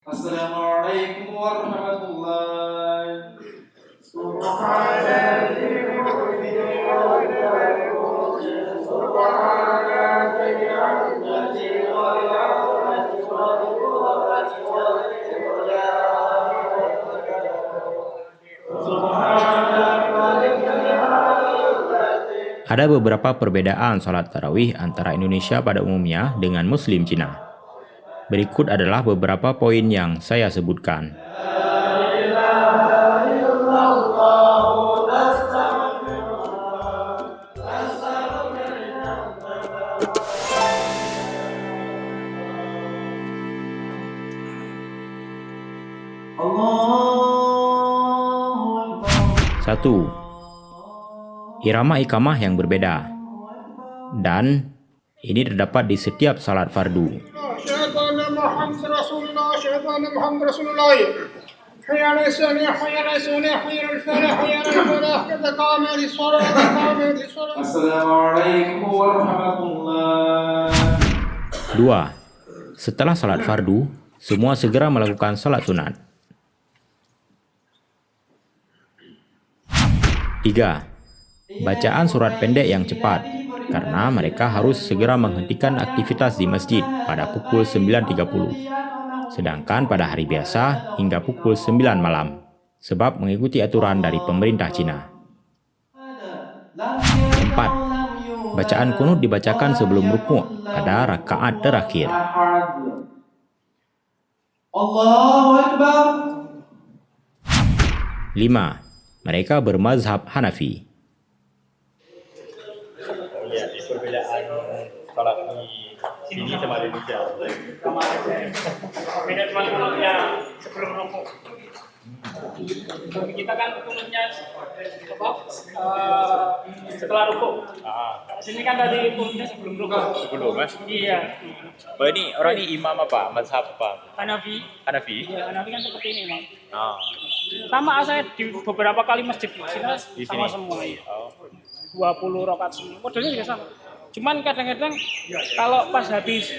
Assalamualaikum warahmatullahi Ada beberapa perbedaan sholat tarawih antara Indonesia pada umumnya dengan Muslim Cina. Berikut adalah beberapa poin yang saya sebutkan. Satu, irama ikamah yang berbeda, dan ini terdapat di setiap salat fardu. Assalamualaikum warahmatullahi. Dua, setelah salat fardu, semua segera melakukan salat sunat. Tiga, bacaan surat pendek yang cepat, karena mereka harus segera menghentikan aktivitas di masjid pada pukul 9.30, sedangkan pada hari biasa hingga pukul 9 malam, sebab mengikuti aturan dari pemerintah Cina. 4. Bacaan kunut dibacakan sebelum rukuk pada rakaat terakhir. Allahu Akbar. 5. Mereka bermazhab Hanafi. Ya, di perbedaan sholat di sini sama di Indonesia. Beda cuma kunutnya sebelum rukuk. Kita kan kunutnya setelah rukuk. Sini kan tadi kunutnya sebelum rukuk. Sebelum, Mas? Iya. Oh, ini orang ini imam apa? Mazhab apa? Hanafi. Hanafi? Iya, Hanafi kan seperti ini, Bang. Ah. Sama saya di beberapa kali masjid di Cina Di sama sini? semua. Iya. Oh. 20 rakaat semua. Modelnya juga sama. Cuman kadang-kadang kalau pas habis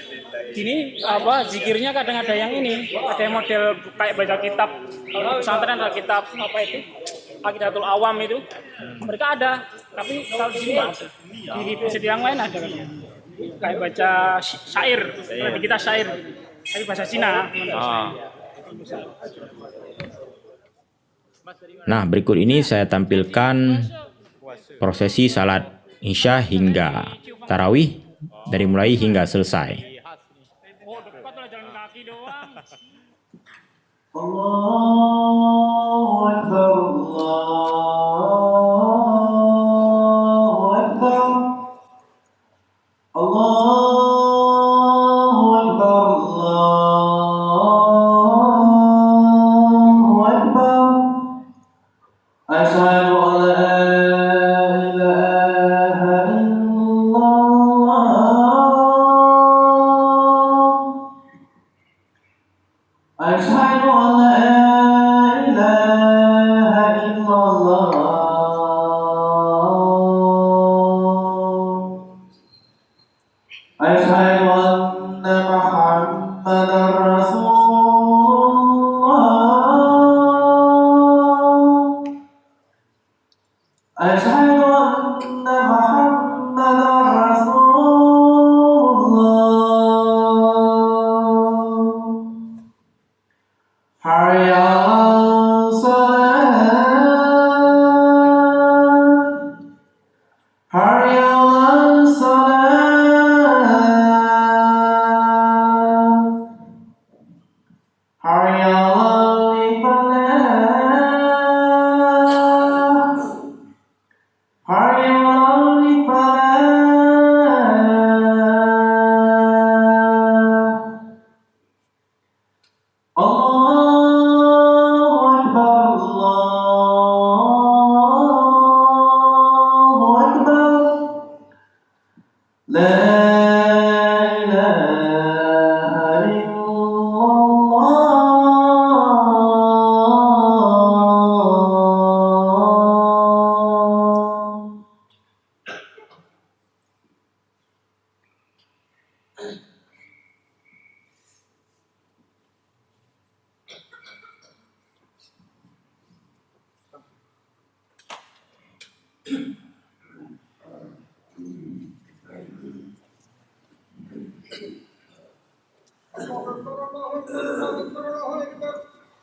gini zikirnya kadang ada yang ini, ada yang model kayak baca kitab. Kalau pesantren ada kitab apa itu? Aqidatul Awam itu. Mereka ada, tapi kalau di sini nggak ada. Di masjid yang lain ada kan. Kayak baca syair, di kita syair. Tapi bahasa Cina. Nah, berikut ini saya tampilkan prosesi salat Isya hingga Tarawih dari mulai hingga selesai. Oh, dekat lah jalan kaki doang. Allahu Akbar. Allahu Akbar. Allahu Akbar. Allahu Akbar. Asyhadu an la ilaha illallah. Asyhadu an la ilaha illallah. Asyhadu anna Muhammadar Rasulullah. Asyhadu anna Muhammadar Rasulullah. Hayya 'alas salat. Hayya 'alas salat. Hayya 'alal falah. Hayya 'alal falah. Allahu Akbar. Allahu Akbar. La ilaha illallah.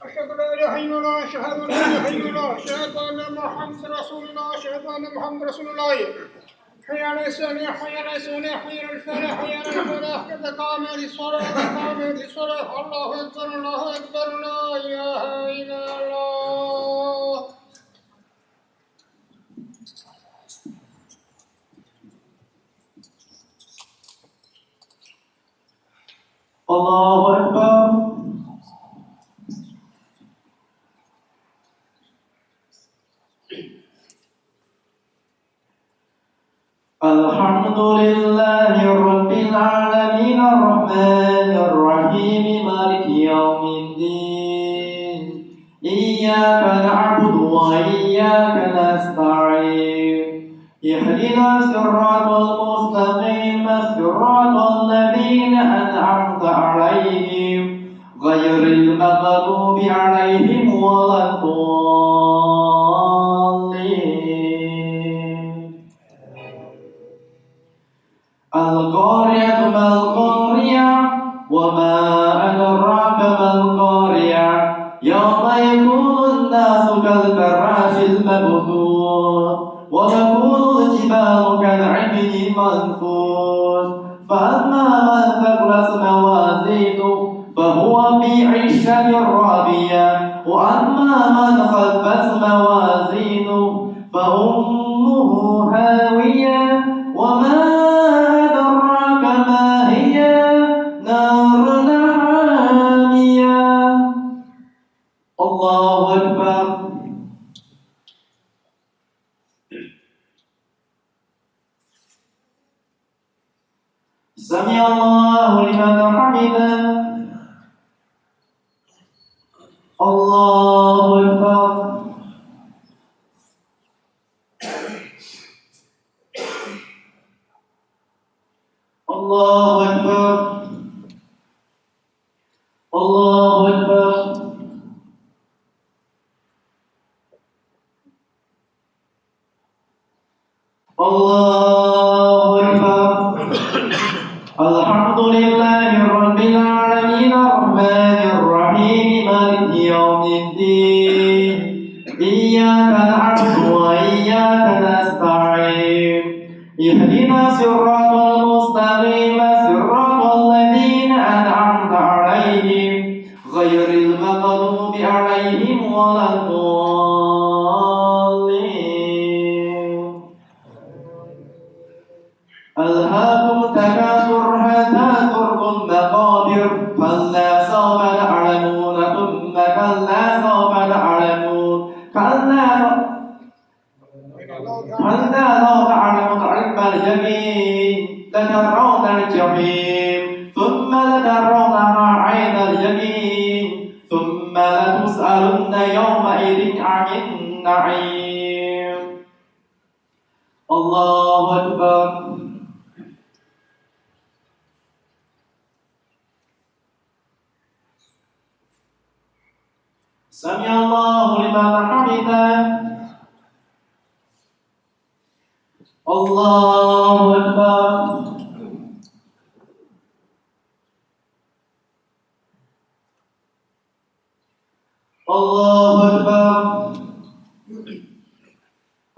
أشهد لا إله إلا الله أشهد أن لا إله إلا الله أشهد أن محمد رسول الله أشهد أن محمد رسول الله حي على الصلاة حي على الصلاة حي على الفلاح حي على الفلاح قد قامت الصلاة قد قامت الصلاة الله أكبر الله أكبر لا إله إلا الله. الله أكبر. الحمد لله رب العالمين الرحمن الرحيم مالك يوم الدين إياك نعبد وإياك نستعين اهدنا الصراط المستقيم صراط الذين أنعمت عليهم غير المغضوب عليهم ولا الضالين. القارية ما القارية وما أدراك ما القارية يوم يكون الناس كالفراش المبثوث وتكون الجبال كالعهن المنفوش فأما من ثقلت موازينه فهو في عيشة راضية وأما من خفت موازينه فأمه هاوية وما أدراك ما هي نار حامية. الله أكبر. سمع الله لمن حمده. الله أكبر. الله أكبر. الله أكبر. الله أكبر. الحمد لله رب العالمين الرحمن الرحيم مالك يوم الدين إياك نعبد وإياك نستعين اهدنا الصراط المستقيم صراط الذين أنعمت عليهم غير المغضوب عليهم ولا الضالين. ألهاكم تكاثر حتى زرتم المقابر كلا سوف تعلمون ثم كلا سوف تعلمون كلا لو تعلمون علم اليقين لترون الجحيم ثم لترونها عين اليقين ثم لتسألن يومئذ عن النعيم. الله أكبر. سمع الله لمن حمده. الله أكبر. الله أكبر.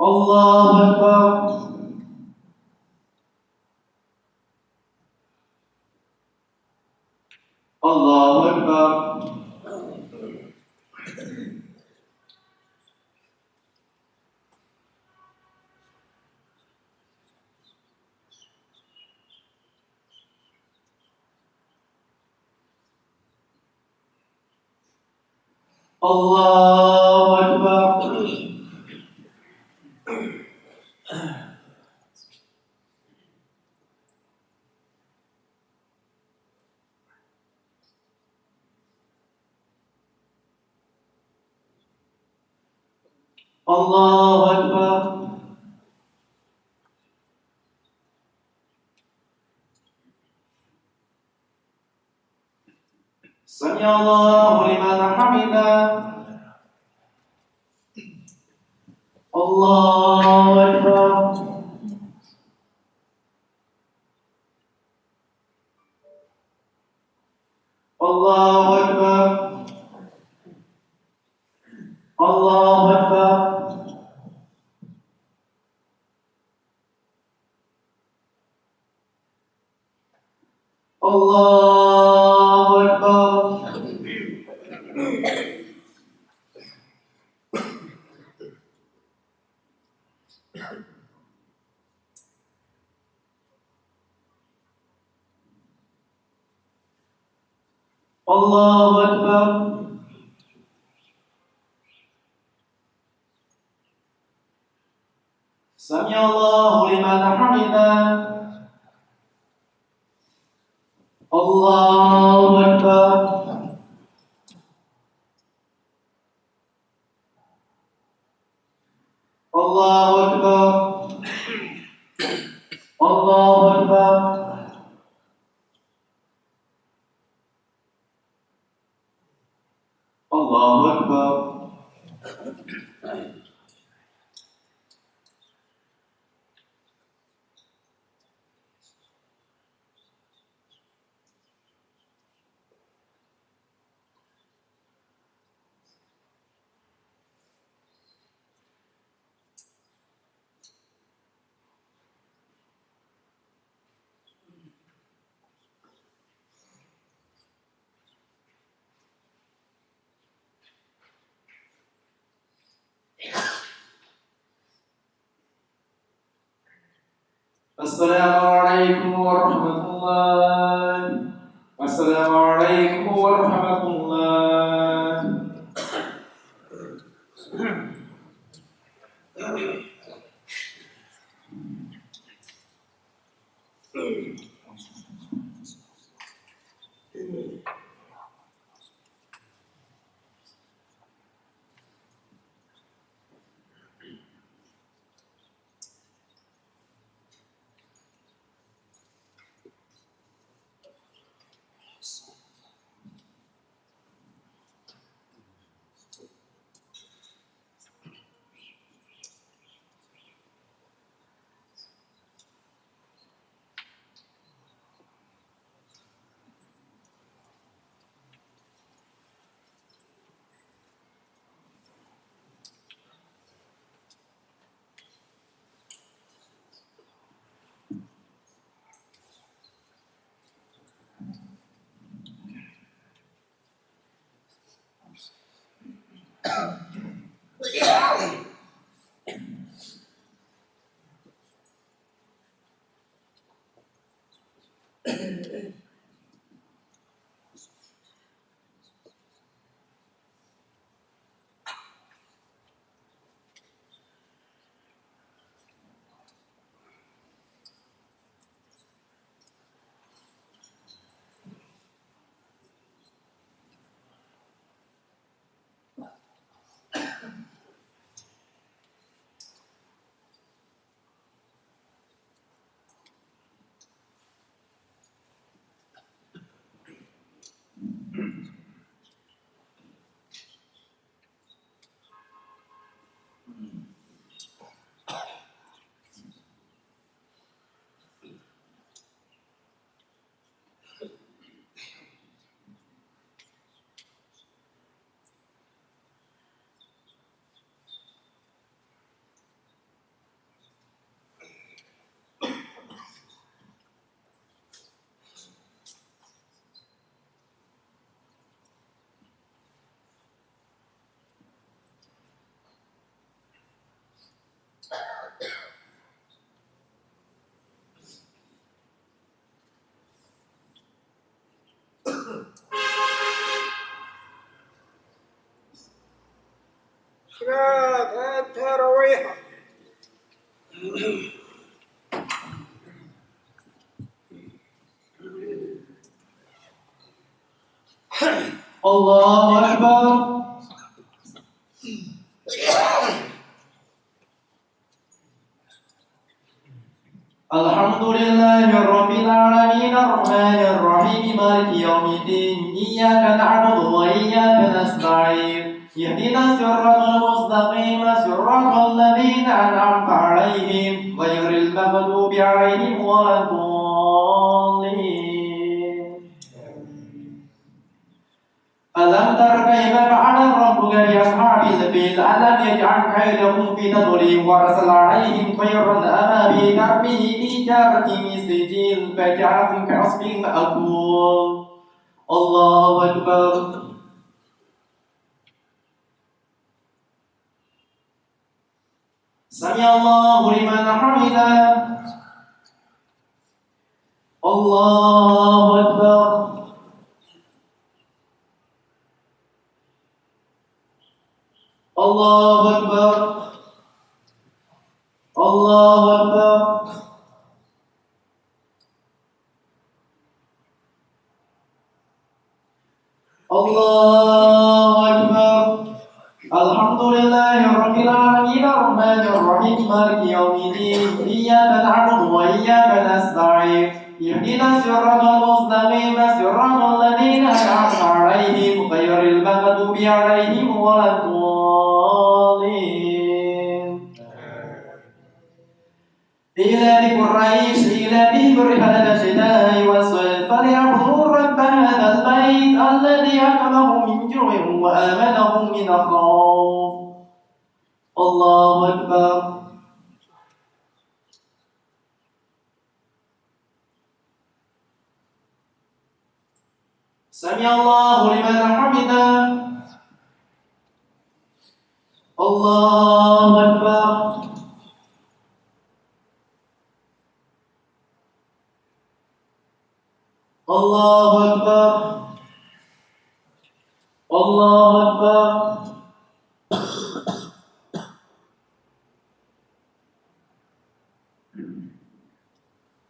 الله أكبر. الله أكبر. الله أكبر. الله أكبر. سمع الله لمن حمده. الله أكبر. Allahu Akbar. Sami Allahu liman hamidah. Allahu Akbar. Allahu Akbar. Allahu Akbar. Allahu Akbar. Assalamualaikum warahmatullahi. Assalamualaikum warahmatullahi. Salat Tarawih. Allahu Akbar. Alhamdulillahi Rabbil Alamin Ar-Rahmanir Rahim Maliki Yawmiddin Iyyaka na'budu wa iyyaka nasta'in Ihdinas siratal mustaqim siratal ladzina an'amta 'alaihim ghairil maghdubi 'alaihim waladdallin. Alam tara kaifa fa'ala rabbuka bi ashabil fil alam yaj'al kaydahum fi tadlil wa arsala 'alaihim tayran ababil tarmihim bi jaratin min sijil faj'alahum ka'asfin ma'kul. Allahu Akbar. سمع الله لمن حمده الله أكبر الله أكبر الله أكبر الله أكبر الحمد لله رب العالمين الرحمن الرحيم مالك يوم الدين إياك نعبد وإياك نستعين اهدنا الصراط المستقيم صراط الذين أنعمت عليهم غير المغضوب عليهم ولا الضالين إلى قريش إلى برهان الشتاء والصيف فليعبدوا رب هذا البيت الذي أطعمهم من جوع وآمنهم من خوف الله أكبر سمع الله لمن حمده الله أكبر الله أكبر الله أكبر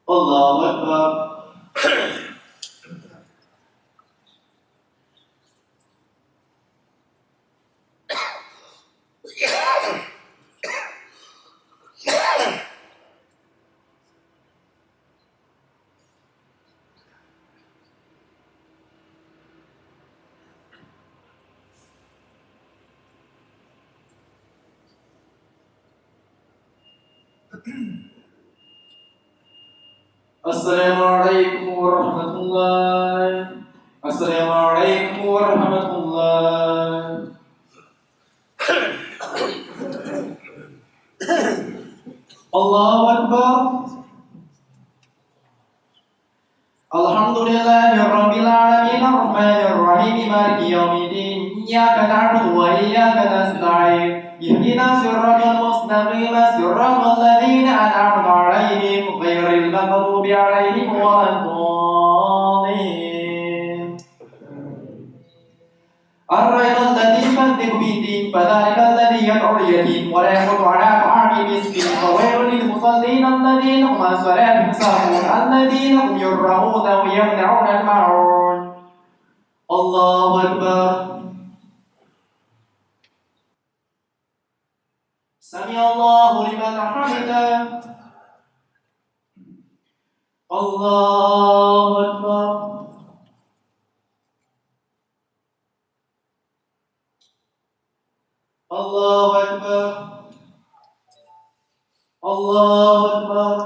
الله أكبر السلام عليكم ورحمة الله السلام عليكم ورحمة الله الله أكبر الحمد لله رب العالمين الرحمن الرحيم مالك يوم الدين إياك نعبد وإياك نستعين اهدنا الصراط المستقيم صراط الذين أنعمت عليهم غير المغضوب عليهم ولا الضالين الرجل الذي يكذب بالدين فذلك الذي يدعو اليتيم ولا يحض على طعام المسكين فويل للمصلين الذين هم عن صلاتهم ساهون الذين هم يراءون ويمنعون الماعون الله أكبر سمع الله لمن حمده الله أكبر الله أكبر الله أكبر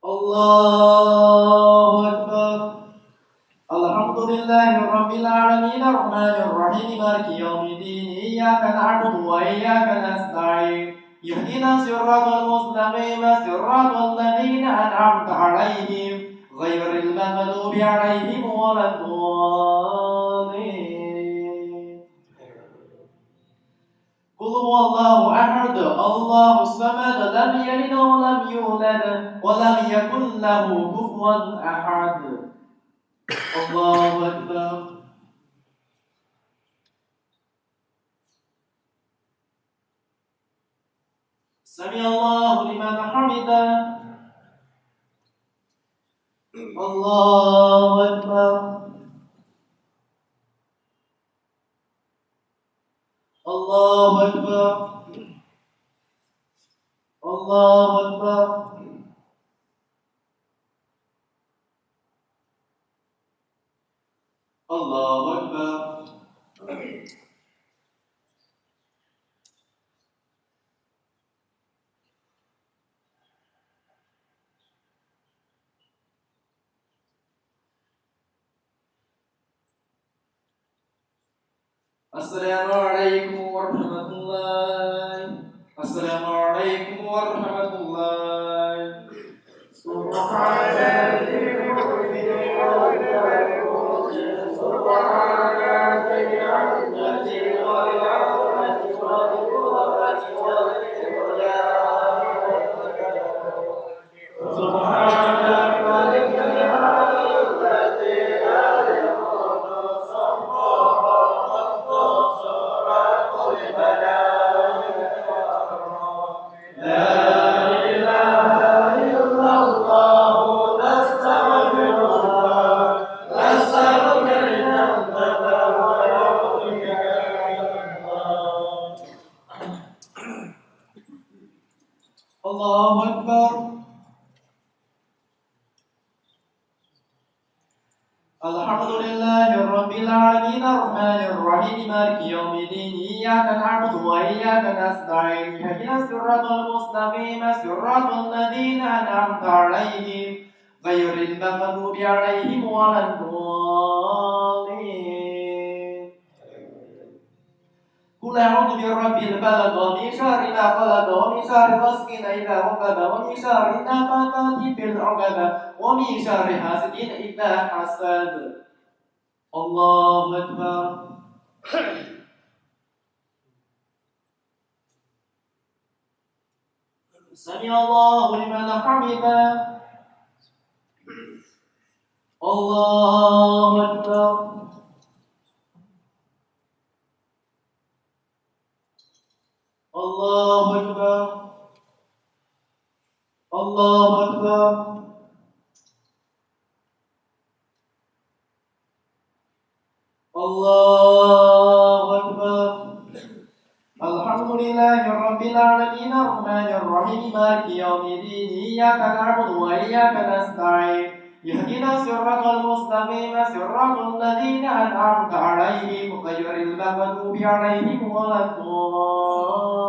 الله أكبر الحمد لله رب العالمين الرحمن الرحيم مالك يوم الدين إياك نعبد وإياك نستعين اهدنا الصراط المستقيم صراط الذين أنعمت عليهم غير المغضوب عليهم ولا الضالين قل هو الله أحد الله الصمد لم يلد ولم يولد ولم يكن له كفوا أحد الله أكبر سمع الله لمن حمده الله أكبر الله أكبر الله أكبر الله أكبر السلام عليكم ورحمة الله السلام عليكم ورحمة الله سبحان الحمد لله رب العالمين الرحمن الرحيم مالك يوم الدين إياك نعبد وإياك نستعين اهدنا الصراط المستقيم صراط الذين أنعمت عليهم غير المغضوب عليهم ولا الضالين قل أعوذ برب الفلق من شر ما خلق ومن شر غاسق إذا وقب ومن شر النفاثات في العقد ومن شر حاسد إذا حسد الله أكبر سمع الله لمن حمده الله أكبر الله أكبر الله أكبر الله أكبر الحمد لله رب العالمين الرحمن الرحيم مالك يوم الدين إياك نعبد وإياك نستعين اهدنا الصراط المستقيم صراط الذين أنعمت عليهم غير المغضوب عليهم ولا الضالين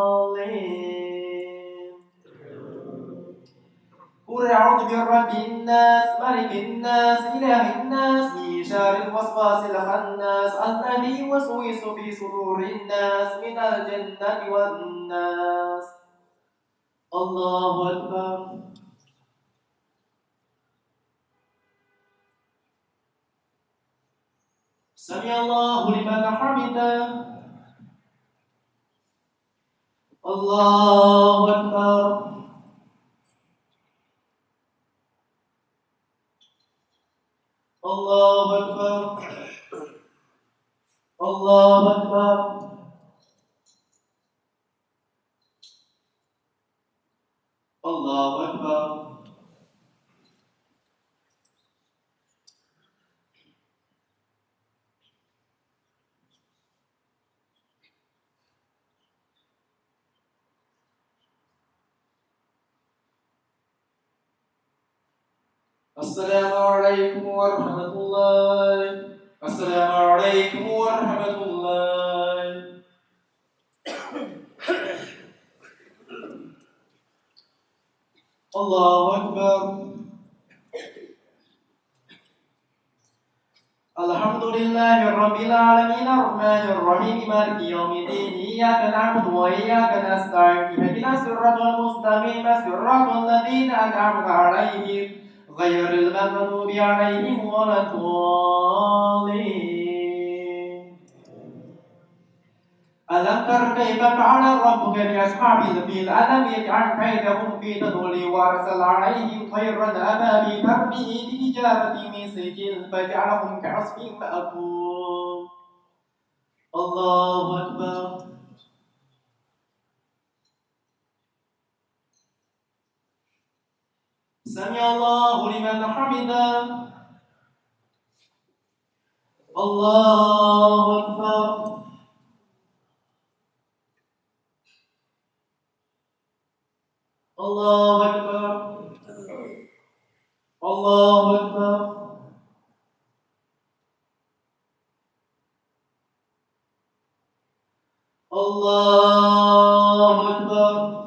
قل أعوذ برب الناس ملك الناس إله الناس من شر الوسواس الخناس الذي يوسوس في صدور الناس من الجنة والناس الله أكبر سمع الله لمن حمده الله أكبر الله أكبر الله أكبر الله أكبر السلام عليكم ورحمة الله السلام عليكم ورحمة الله الله أكبر الحمد لله رب العالمين الرحمن الرحيم مالك يوم الدين إياك نعبد وإياك نستعين اهدنا الصراط المستقيم صراط الذين أنعمت عليهم غير المغضوب عليهم ولا الضالين ألم تر كيف فعل ربك بأصحاب الفيل ألم يجعل كيدهم في تضليل وأرسل عليهم طيرا أبابيل ترميهم بحجارة من سجيل فجعلهم كعصف مأكول الله أكبر سمع الله لمن حمده الله أكبر الله أكبر الله أكبر الله أكبر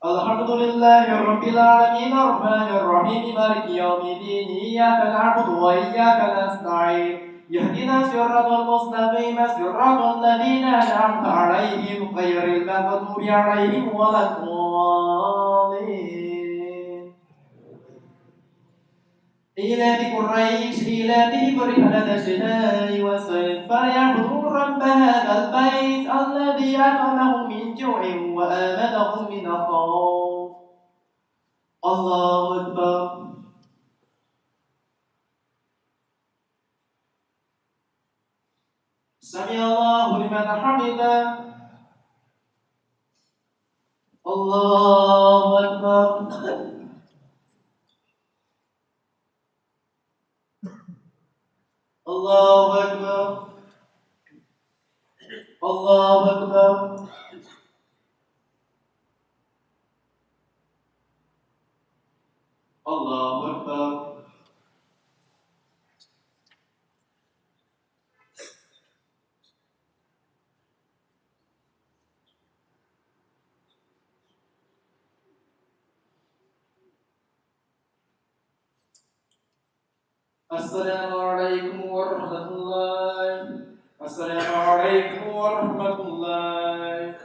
الحمد لله رب العالمين الرحمن الرحيم مالك يوم الدين إياك نعبد وإياك نستعين اهدنا الصراط المستقيم صراط الذين أنعمت عليهم غير المغضوب عليهم ولا الضالين إيلاف قريش إيلافهم رحلة الشتاء والصيف فليعبدوا رب هذا البيت الذي أطعمهم من جوع وآمنهم من خوف الله أكبر سمع الله لمن حمده الله أكبر الله أكبر الله أكبر الله أكبر Assalamualaikum warahmatullahi. Assalamualaikum warahmatullahi.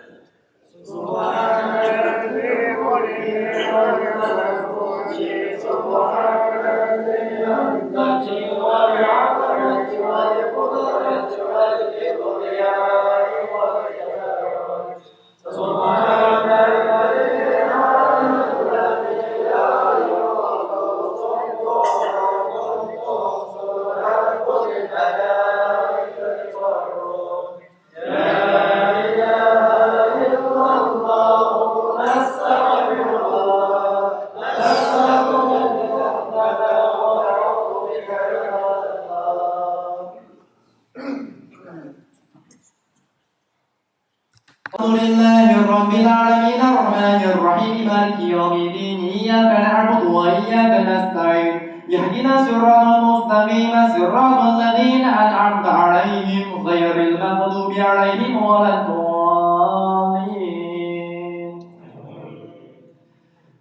Rabbil alamin ar-rahmanir rahim maliki yaumiddin iyyaka na'budu wa iyyaka nasta'in ihdina siratal mustaqim siratal ladzina an'amta 'alaihim ghairil maghdubi 'alaihim waladdallin.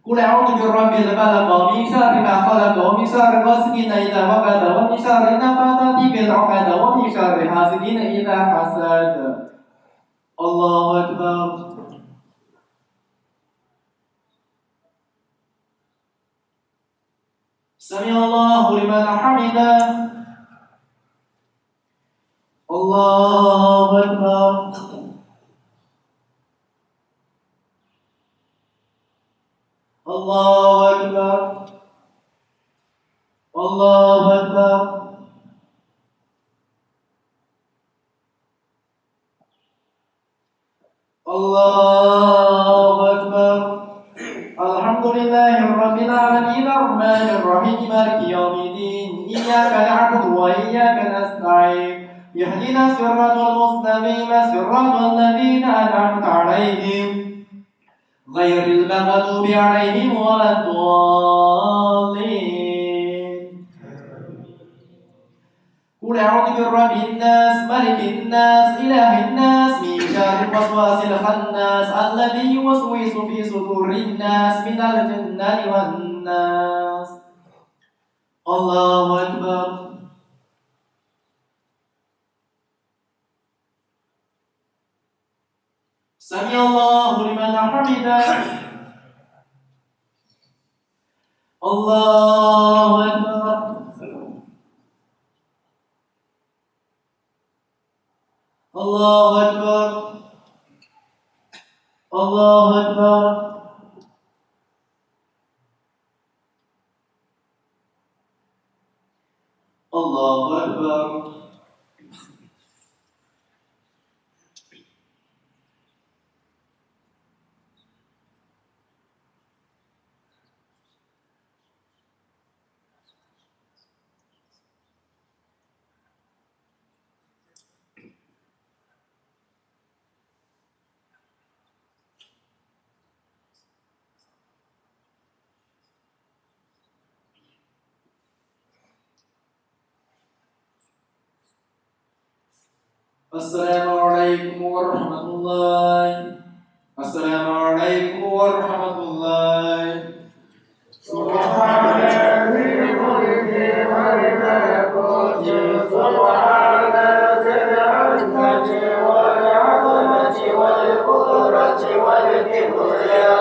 Qul a'udzu birabbil falaq min syarri ma khalaq wa min syarri ghasiqin idza waqab wa min syarri nafathati fil 'uqad wa min syarri hasidin idza hasad. Allahu akbar. Sami Allahu liman hamidah. Allahu akbar. Allahu akbar. Allahu akbar. Allahu akbar. Alhamdulillahi rabbil alamin ar-rahmanir rahim maliki yaumiddin iyyaka na'budu wa iyyaka nasta'in ihdina siratal mustaqim siratal ladzina an'amta 'alaihim ghairil maghdubi 'alaihim waladdallin. Qul a'udzu birabbin nas malikin nas ilahin nas min syarril waswasil khannas alladzi yuwaswisu fi sudurin nas minal jinnati wan nas. Allahu akbar. Sami Allahu liman hamidah. Allahu akbar. Allahu akbar. Allahu akbar. Allahu akbar. Assalamualaikum warahmatullahi. Assalamualaikum warahmatullahi. Subhanallah wa malakuti subhanallah al-azamati wal 'azamati wal qudrati wal kibriya.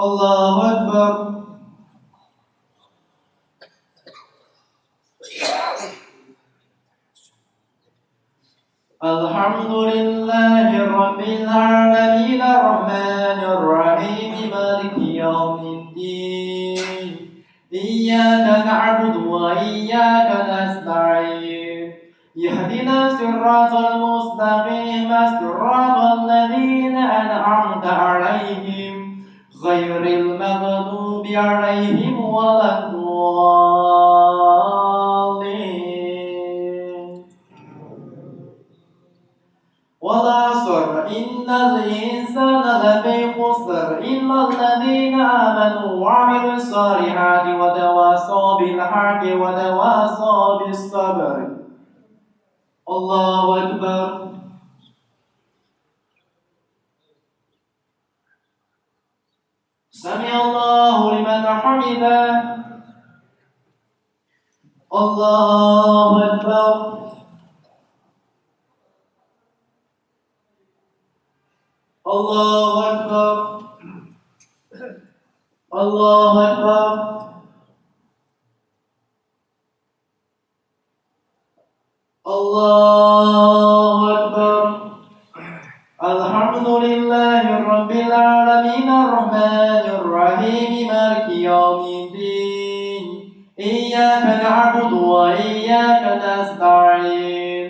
Allahu akbar. Alhamdulillahi rabbil alamin ar-rahmanir rahim maliki yaumiddin iyyaka na'budu wa iyyaka nasta'in ihdina siratal mustaqim siratal ladzina an'amta 'alaihim غير المغضوب عليهم ولا الضالين والعصر إن الإنسان لفي خسر إلا الذين آمنوا وعملوا الصالحات وتواصوا بالحق وتواصوا بالصبر. الله أكبر. سمع الله لمن حمده. الله أكبر. الله أكبر. الله أكبر. الله أكبر. الحمد لله رب العالمين الرحمن الرحيم مالك يوم الدين إياك نعبد وإياك نستعين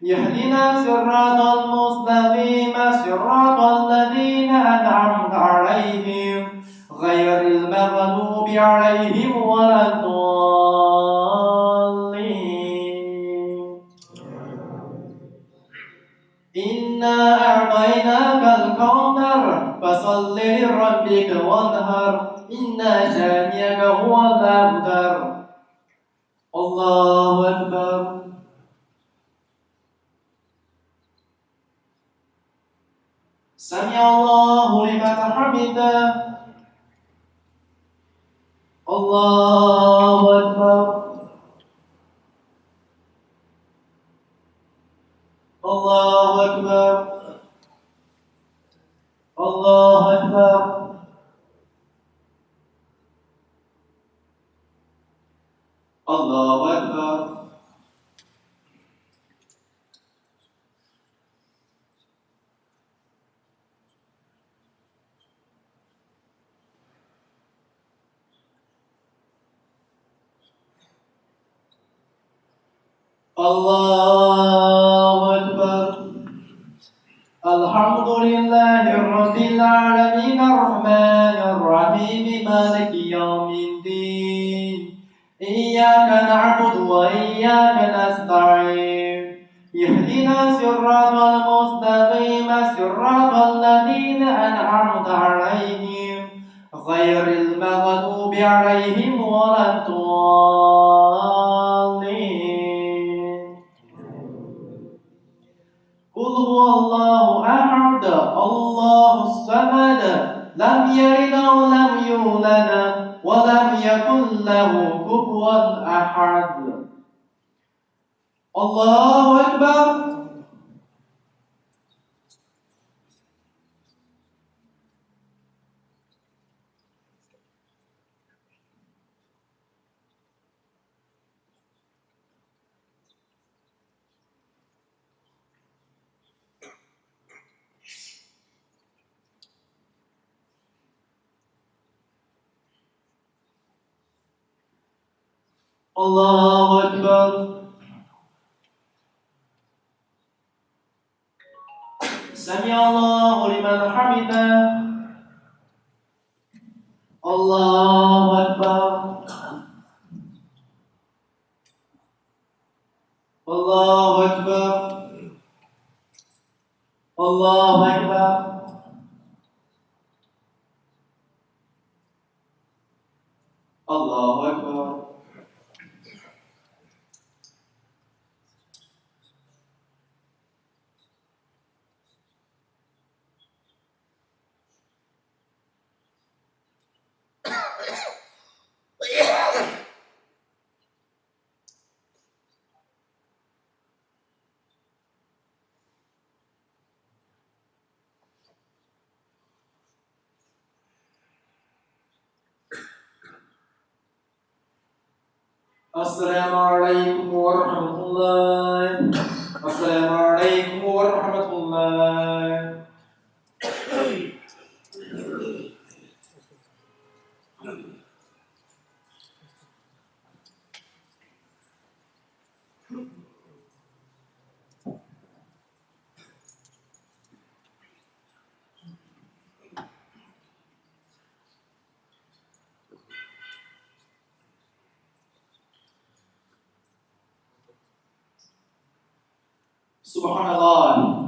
اهدنا الصراط المستقيم صراط الذين أنعمت عليهم غير المغضوب عليهم ولا الضالين. إنا أعطيناك الكوثر فصل لربك وانهر إن شانئك هو الأبتر. الله أكبر. سمع الله لمن حمده. الله أكبر. الله أكبر. الله أكبر. الله أكبر. الله أكبر. الحمد لله رب العالمين الرحمن الرحيم مالك يوم الدين إياك نعبد وإياك نستعين اهدنا الصراط المستقيم صراط الذين أنعمت عليهم غير المغضوب عليهم ولا الضالين. قل هو الله أحد الله الصمد لم يلد ولم يولد ولم يكن له كفوا أحد. الله أكبر. الله أكبر. سمع الله لمن حمده. الله أكبر. الله أكبر. الله أكبر. الله أكبر. Assalamualaikum warahmatullahi. Assalamualaikum warahmatullahi. Subhanallah.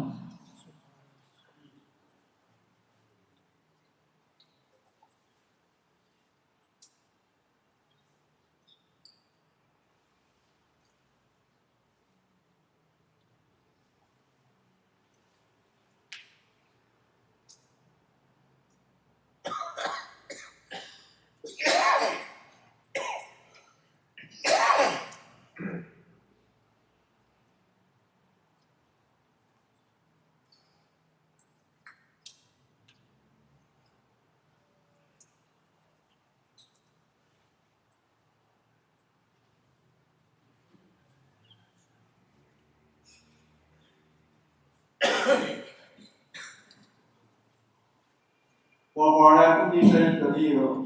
وعلى كل شيء قدير.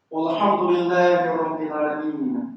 والحمد لله رب العالمين.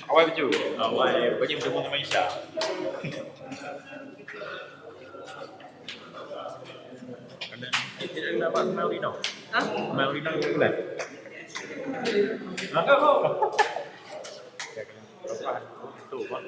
Awal baju. Awal baju bertemu dengan Isya. Tidak dapat Melino. Hah? Melino bulan. Hah? Tuh, Pak.